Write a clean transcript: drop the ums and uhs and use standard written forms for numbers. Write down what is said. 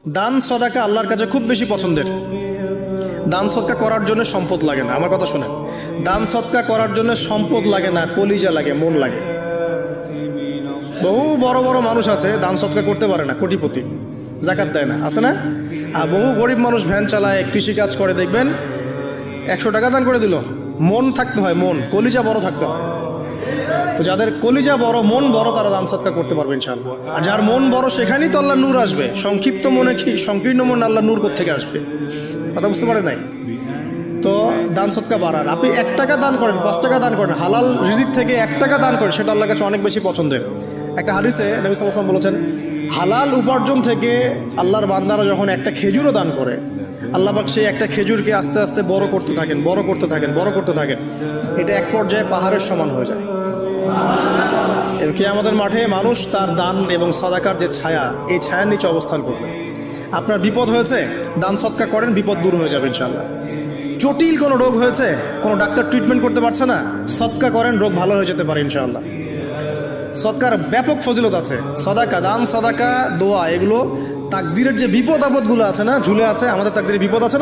দান সদাকা আল্লাহর কাছে খুব বেশি পছন্দের। দান সদকা করার জন্য সম্পদ লাগে না, আমার কথা শোনেন। দান সদকা করার জন্য সম্পদ লাগে না, কলিজা লাগে, মন লাগে। বহু বড় বড় মানুষ আছে দান সদকা করতে পারে না, কোটিপতি, জাকাত দেয় না, আছে না? আর বহু গরিব মানুষ ভ্যান চালায়, কৃষিকাজ করে, দেখবেন 100 টাকা দান করে দিল। মন থাকতে হয়, মন, কলিজা বড় থাকতে হয়। তো যাদের কলিজা বড়, মন বড়, তারা দান সদকা করতে পারবে ইনশাআল্লাহ। আর যার মন বড়, সেখানেই তো আল্লাহ নূর আসবে। সংক্ষিপ্ত মনে কি, সংকীর্ণ মন আল্লাহ নূর কোত্থেকে আসবে? কথা বুঝতে পারে নাই? তো দান সদকা বাড়ান। আপনি 1 টাকা দান করেন, 5 টাকা দান করেন, হালাল রিজিক থেকে 1 টাকা দান করেন, সেটা আল্লাহর কাছে অনেক বেশি পছন্দের। একটা হাদিসে নবী সাল্লাল্লাহু আলাইহি ওয়াসাল্লাম বলেছেন, হালাল উপার্জন থেকে আল্লাহর বান্দারা যখন একটা খেজুরও দান করে, আল্লাহ পাক সেই একটা খেজুরকে আস্তে আস্তে বড় করতে থাকেন, বড় করতে থাকেন, বড় করতে থাকেন। এটা এক পর্যায়ে পাহাড়ের সমান হয়ে যায়। কিয়ামতের মাঠে মানুষ তার দান এবং সাদাকার যে ছায়া, এই ছায়ার নিচে অবস্থান করবে। আপনার বিপদ হয়েছে, দান সদকা করেন, বিপদ দূর হয়ে যাবে ইনশাআল্লাহ। জটিল কোনো রোগ হয়েছে, কোনো ডাক্তার ট্রিটমেন্ট করতে পারছে না, সদকা করেন, রোগ ভালো হয়ে যেতে পারে ইনশাআল্লাহ। সদকার ব্যাপক ফজিলত আছে। সদাকা, দান সদাকা, দোয়া, এগুলো তাকদিরের যে বিপদ আপদগুলো আছে না, ঝুলে আছে, আমাদের তাকদিরে বিপদ আছে না।